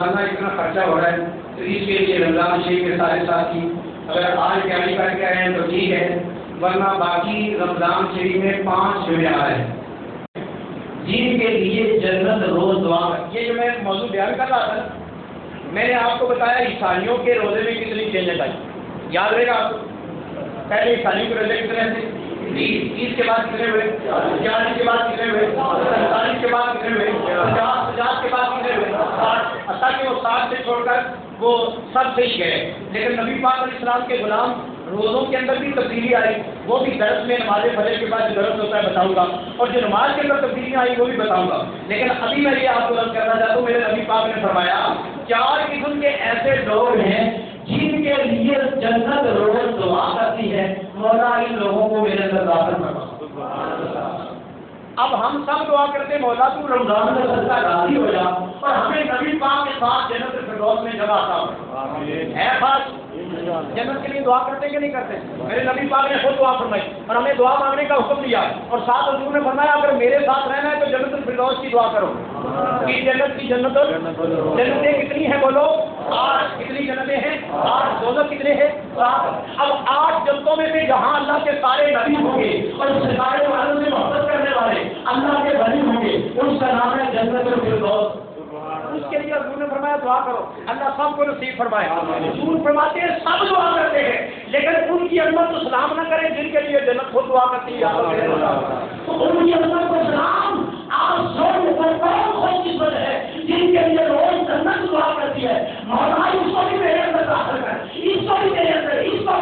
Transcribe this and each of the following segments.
اتنا خرچہ ہو رہا ہے تو اس کے لیے رمضان شریف کے سارے ساتھی اگر آج تیاری کر کے آئے ہیں تو ٹھیک ہے، ورنہ باقی رمضان شریف میں 5 معیار ہیں جن کے لیے جنت روز دعا کر۔ یہ جو میں موضوع بیان کر رہا تھا میں نے آپ کو بتایا عیسائیوں کے روزے میں کتنی جنت آئی، یاد رہے گا آپ کو؟ پہلے عیسائیوں کے روزے کتنے تھے؟ 30 کے بعد کتنے ہوئے؟ 40 کے بعد کتنے ہوئے؟ 45 کے بعد کتنے ہوئے؟ 50 کے بعد کتنے ہوئے؟ 60، حتیٰ کہ وہ 60 سے چھوڑ کر وہ سب صحیح گئے۔ لیکن نبی پاک علیہ السلام کے غلام روزوں کے اندر بھی تبدیلی آئی، وہ بھی درس میں نماز فجر کے بعد جو درس ہوتا ہے بتاؤں گا، اور جو نماز کے اندر تبدیلیاں آئی وہ بھی بتاؤں گا۔ لیکن ابھی میں یہ آپ کو عرض کرنا چاہتا ہوں، میرے نبی پاک نے فرمایا 4 قسم کے ایسے لوگ ہیں جن کے لیے جنت روز دعا کرتی ہے، مولا ان لوگوں کو میرے اندر داخل فرما۔ اب ہم سب دعا کرتے ہیں مولا تو رمضان میں صدقہ راضی ہو جا اور ہمیں نبی پاک کے ساتھ جنت الفردوس میں جگہ عطا فرما۔ ہے خاص جنت کے لیے دعا کرتے کہ نہیں کرتے؟ میرے نبی پاک نے خود دعا فرمائی اور ہمیں دعا مانگنے کا حکم دیا، اور ساتھ حضور نے فرمایا اگر میرے ساتھ رہنا ہے تو جنت الفردوس کی دعا کرو۔ جنت کی جنتیں کتنی ہیں بولو؟ 8۔ کتنی جنتیں ہیں؟ 8۔ دوزخ کتنے ہیں؟ 7۔ اب 8 جنتوں میں سے جہاں اللہ کے سارے نبی ہوں گے اور سارے والوں سے محبت کرنے والے اللہ کے ولی ہوں گے، اس کا نام ہے جنت الفردوس۔ اس کے لیے حضور نے فرمایا دعا کرو، اللہ سب کو نصیب فرمائے۔ حضور فرماتے ہیں سب دعا کرتے ہیں لیکن ان کی امت کو سلام نہ کریں جن کے لیے جنت خود دعا کرتی ہے، تو ان کی امت کو سلام آپ سب پر بہت خوش قسمت ہے جن کے لیے روز جنت دعا کرتی ہے، مولا اس کو بھی میرے اندر داخل کر، اس کو بھی میرے اندر، اس کو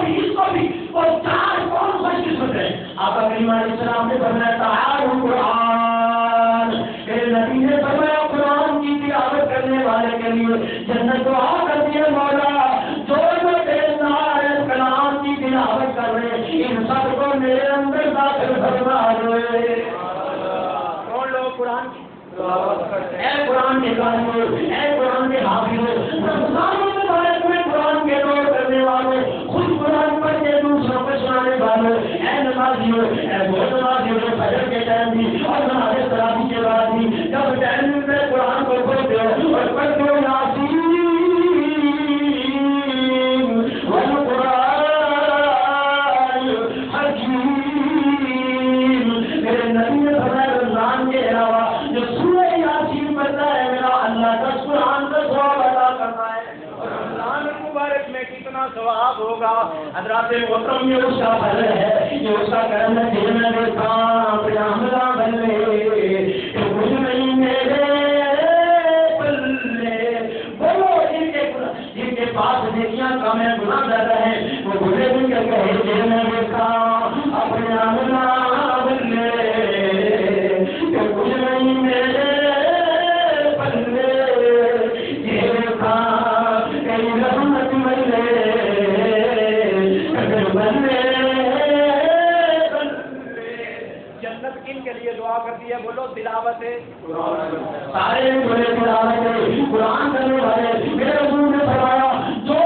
بھی اور 4 کون خوش قسمت ہے؟ آقا کریم علیہ السلام نے فرمایا تعالوا قرآن، میرے نبی نے فرمایا قرآن کی تلاوت کرنے والے کے لیے جنت دعا کرتی ہے، مولا جو تیرے کلام کی تلاوت کر رہے ان سب کو میرے اندر داخل فرما دے۔ کون لوگ قرآن کی اے قرآن کے قارئ، اے قرآن کے حافظ، رمضان مبارک میں قرآن کے دور کرنے والے، خود قرآن پڑھ کے دوسروں کو سنانے والے، اے نمازیوں، اے وہ نمازیوں جو فجر کے ٹائم بھی اور نماز تراویح کے بعد بھی جب ٹائم میں قرآن کو پڑھتے ہو اور پڑھتے ہو یاسین والقرآن حکیم، میرے نبی نے فرمایا رمضان کے علاوہ جو سورہ یاسین پڑھتا ہے میرا اللہ کا قرآن کا ثواب عطا کرتا ہے، اور رمضان مبارک میں کتنا ثواب ہوگا حضرات محترم، یہ اس کا پھل ہے، یہ اس کا کرم ہے جن میں دیکھا پیامدہ بلے کچھ نہیں میرے بلے، بولو جن کے پاس نیکیاں کم ہے گناہ زیادہ ہے وہ بھولے بھی کر کہے جن میں دیکھا اپنے آمدہ بلے کچھ نہیں میرے بلے، یہ دیکھا کئی رحمت بلے بلے۔ جنت کن کے لیے دعا کرتی ہے بولو؟ تلاوت سارے بولے تلاوت قرآن کرنے والے، میرے حضور نے فرمایا جو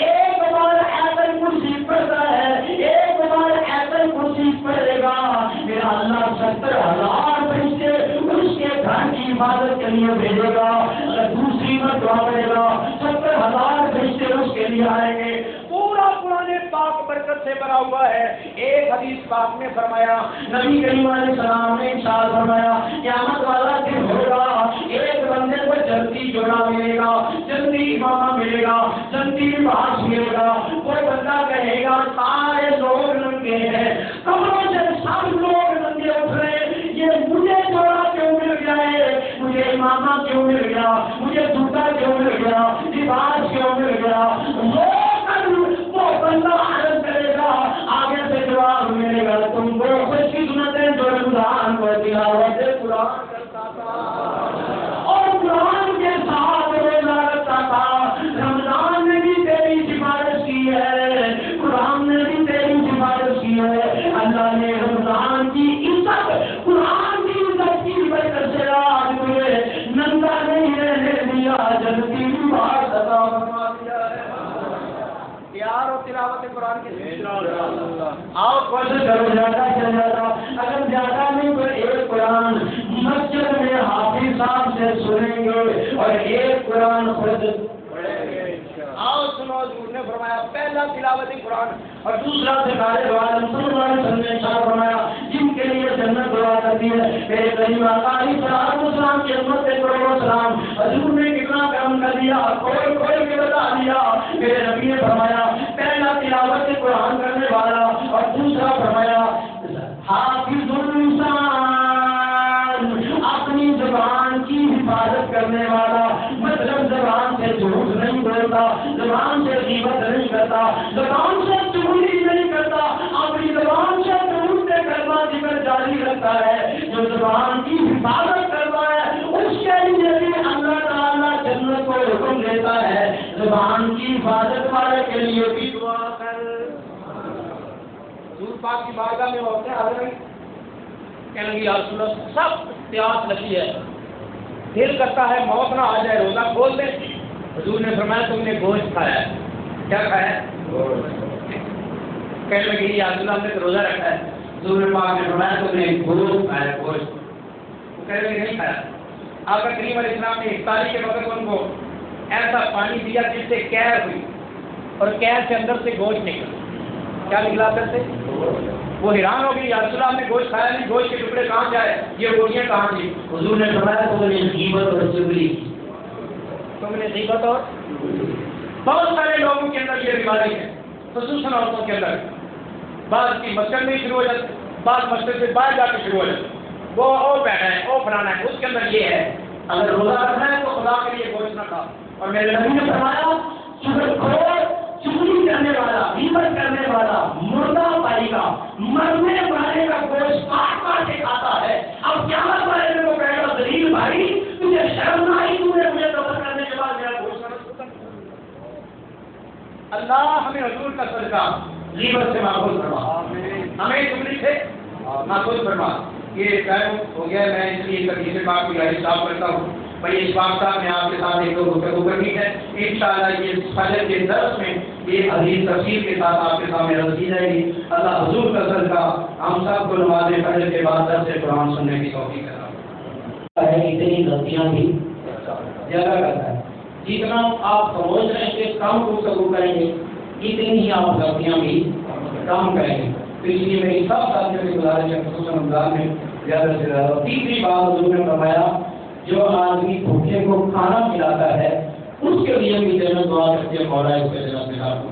ایک بار آیت کرسی پڑھتا ہے، ایک بار آیت کرسی پڑھے گا میرا اللہ 70,000 فرشتے اس کے گھر کی حفاظت کے لیے بھیجے گا، اگر دوسری بار دعا کرے گا 70,000 فرشتے اس کے لیے آئیں گے۔ پورا قرآن پاک برکت سے بھرا ہوا ہے۔ ایک حدیث پاک نے فرمایا، نبی کریم علیہ السلام نے ارشاد فرمایا قیامت والا دن ہوگا، ایک بندے کو جنتی جوڑا ملے گا، جنتی امامہ ملے گا، جنتی لباس ملے گا، کوئی بندہ کہے گا سارے لوگ ننگے ہیں، قبروں سے سب لوگ ننگے اٹھ رہے، یہ مجھے جوڑا کیوں مل گیا ہے، مجھے امامہ کیوں مل گیا، مجھے جوتا کیوں مل گیا، لباس کیوں مل گیا؟ وہ بندہ عرض کرے گا، آگے سے جواب ملے گا تم کو خوش قسمت ہے جو رمضان کو تلاوت قرآن کرتا تھا اور قرآن کے ساتھ روزہ رکھتا تھا۔ رمضان نے بھی تیری سفارش کی ہے، قرآن نے بھی تیری سفارش کی ہے، اللہ نے رمضان کی عزت، قرآن کی عزت کی وجہ سے آج مجھے ننگا نہیں رہنے دیا، جنتی لباس عطا فرما دیا ہے۔ پیار اور تلاوت قرآن کے آؤ کوشش کرو زیادہ سے زیادہ، اگر زیادہ نہیں تو ایک قرآن مسجد میں حافظ صاحب سے سنیں گے اور ایک قرآن خود آؤ سنو، حضور نے فرمایا پہلا تلاوت قرآن اور دوسرا سکھانے والے صلی اللہ علیہ وسلم نے ارشاد فرمایا جن کے لیے جنت دعا کرتی ہے میرے کریم آقا علیہ السلام کی امت پہ کروڑوں سلام. حضور نے کتنا کرم کر دیا، کھول کھول کے بتا دیا. میرے نبی نے فرمایا پہلا تلاوت قرآن کرنے والا اور دوسرا فرمایا حافظ الانسان، اپنی زبان کی حفاظت کرنے والا، مطلب زبان سے جھوٹ نہیں بولتا، زبان سے غیبت نہیں کرتا، زبان سے چغلی نہیں کرتا، اپنی زبان سے جھوٹ سے کلمہ ذکر جاری رکھتا ہے. جو زبان کی حفاظت کرتا ہے اس کے لیے بھی اللہ تعالیٰ جنت کو حکم دیتا ہے زبان کی حفاظت والے کے لیے بھی دعا کر. حضور پاک کی بارگاہ میں ہوتے ہیں حضرت کہنے لگی یا رسول اللہ سب پیاس لگی ہے، دل کرتا ہے موت نہ آ جائے، روزہ کھول دے. حضور نے فرمایا تم نے گوشت کھایا ہے. کیا کھایا ہے؟ کہنے لگی یا رسول اللہ ہم نے تو روزہ رکھا ہے. حضور نے پاک نے فرمایا تم نے گوشت کھایا ہے، گوشت. وہ کہنے لگی نہیں کھایا. آپ کا کریم علیہ السلام نے افطاری کے وقت ان کو ایسا پانی دیا جس سے قیر ہوئی اور قیر سے اندر سے گوشت نکلا. کیا نکلا اندر سے؟ وہ حیران ہو گئی یا رسول اللہ ہم نے گوشت کھایا نہیں، گوشت کے ٹکڑے کہاں جائے، یہ روٹیاں کہاں تھی؟ حضور نے فرمایا تم نے غیبت اور چغلی کی. تم نے غیبت اور بہت سارے لوگوں کے اندر یہ بیماری ہے، خصوصاً عورتوں کے اندر. بعض کی مسجد میں شروع ہو جاتے، بعض مسجد سے باہر جا کے شروع ہو جاتے. وہ بیٹھا ہے، وہ فلانا ہے، اس کے اندر یہ ہے. اگر روزہ رکھنا ہے تو خدا کے لیے گوشت نہ کھا. اور میرے نبی نے فرمایا چغلی کرنے والا، غیبت کرنے والا، مردہ پائی کا، مرنے والے کا گوشت کاٹ کاٹ کے کھاتا ہے. اب قیامت والے میں وہ کہے گا ذلیل بھائی تجھے شرم نہ آئی، تم نے مجھے قتل کرنے کے بعد میرا گوشت نہ. اللہ ہمیں حضور کا صدقہ غیبت سے محفوظ فرما، ہمیں چغلی سے محفوظ فرما. یہ ٹائم ہو گیا، میں اس لیے کبھی سے بات کی گاڑی صاف کرتا ہوں. بھائی اس بات صاحب نے آپ کے ساتھ ایک دو گفتگو کرنی ہے. انشاءاللہ یہ فجر کے درس میں یہ حدیث تفصیل کے ساتھ آپ کے سامنے رکھ دی جائے گی. اللہ حضور کا صدقہ ہم سب کو نماز فجر کے بعد درس قرآن سننے کی توفیق عطا ہے. اتنی غلطیاں بھی زیادہ کرتا ہے. جتنا آپ سمجھ رہے ہیں کہ کم گفتگو کریں گے اتنی ہی آپ غلطیاں بھی کم کریں گے. تو اس لیے میری سب ساتھیوں کی گزارش ہے خصوصاً رمضان میں زیادہ سے زیادہ. تیسری بات حضور نے فرمایا جو آدمی بھوکے کو کھانا کھلاتا ہے اس کے لیے بھی جنت دعا کرتی ہے مولا اس کے جنت میں داخل.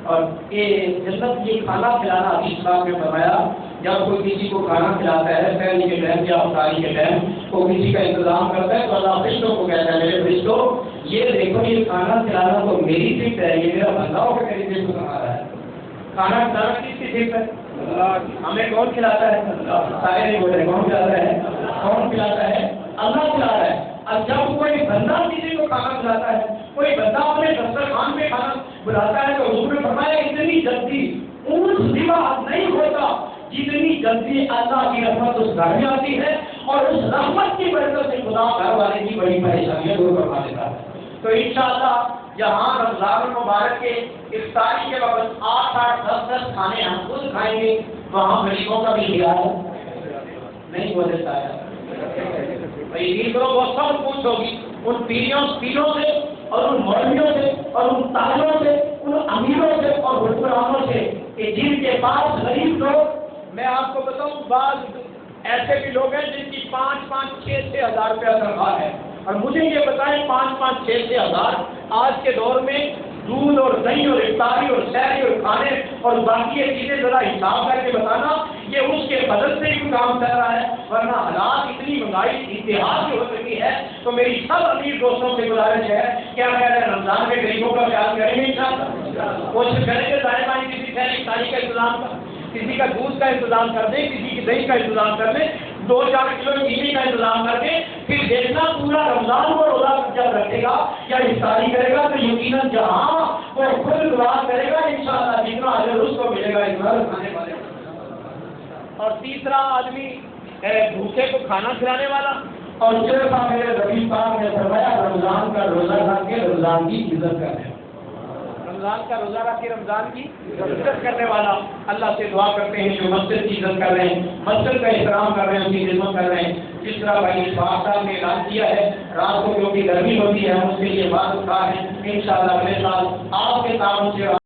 اور یہ جنت یہ کھانا کھلانا حدیث پاک میں فرمایا جب کوئی کسی کو کھانا کھلاتا ہے پہلے کے ٹائم یا افطاری کے ٹائم کو کسی کا انتظام کرتا ہے تو اللہ فرشتوں کو کہتا ہے میرے فرشتوں یہ دیکھو یہ کھانا کھلانا تو میری صفت ہے، یہ میرا بندہ ہو کے میری صفت بنا رہا ہے. کھانا کھلانا کس کی صفت ہے؟ ہمیں کون کھلاتا ہے؟ سارے نہیں بول رہے کون کھلاتا ہے؟ کون کھلاتا ہے؟ اللہ کھلا رہا ہے. اب جب کوئی بندہ کسی کو کھانا کھلاتا ہے، کوئی بندہ اپنے دسترخوان پہ کھانا بلاتا ہے تو حضور نے فرمایا اتنی جلدی اونٹ سوا نہیں ہوتا جتنی جلدی اللہ کی رحمت اس گھر میں آتی ہے اور اس رحمت کی برکت سے خدا گھر والے کی بڑی پریشانیاں دور کروا دیتا ہے. تو انشاءاللہ یہاں رمضان المبارک کے افطاری کے وقت 8 8 10 10 کھانے ہم خود کھائیں گے. وہاں غریبوں کا بھی خیال نہیں ہو دیتا ہے. وہ سب کچھ ہوگی ان پیروں سے اور ان مولویوں سے اور ان تاجروں سے ان امیروں سے اور حکمرانوں سے کہ جن کے پاس غریب لوگ. میں آپ کو بتاؤں بعض ایسے بھی لوگ ہیں جن کی 5 6 6 ہزار روپیہ تنخواہ ہے اور مجھے یہ بتائیں 5 6 6 ہزار آج کے دور میں دودھ اور دہی اور افطاری اور سحری اور کھانے اور باقی یہ چیزیں ذرا حساب کر کے بتانا یہ اس کے بدل سے ہی کام کر رہا ہے. ورنہ حالات اتنی مہنگائی انتہا کی ہو چکی ہے. تو میری سب امیر دوستوں سے گزارش ہے کیا کہہ رہے ہیں رمضان میں غریبوں کا خیال کریں گے انشاءاللہ. کوشش کریں گے دائیں بائیں کسی سحری افطاری کا انتظام کر، کسی کا دودھ کا انتظام کر دیں، کسی کی دہی کا انتظام کر دیں، 2 4 کلو چینی کا انتظام کر دیں. پھر دیکھنا پورا رمضان کو روزہ جب رکھے گا یا افطاری کرے گا تو یقیناً جہاں وہ خود دعا کرے گا انشاءاللہ جتنا اجر اس کو ملے گا اتنا کھانے والے. اور تیسرا آدمی بھوکے کو کھانا کھلانے والا. اور صرف میرے ربی پاک نے فرمایا رمضان کا روزہ رکھ کے رمضان کی عزت کرے. رمضان کا روزہ رکھ کے رمضان کی عزت کرنے والا. اللہ سے دعا کرتے ہیں جو مسجد کی عزت کر رہے ہیں، مسجد کا احترام کر رہے ہیں، اس کی خدمت کر رہے ہیں، جس طرح بھائی اشفاق صاحب نے اعلان کیا ہے رات کو کیونکہ گرمی ہوتی ہے ہم اس کے لیے بات اٹھا ہے انشاءاللہ اگلے سال آپ کے تعاون سے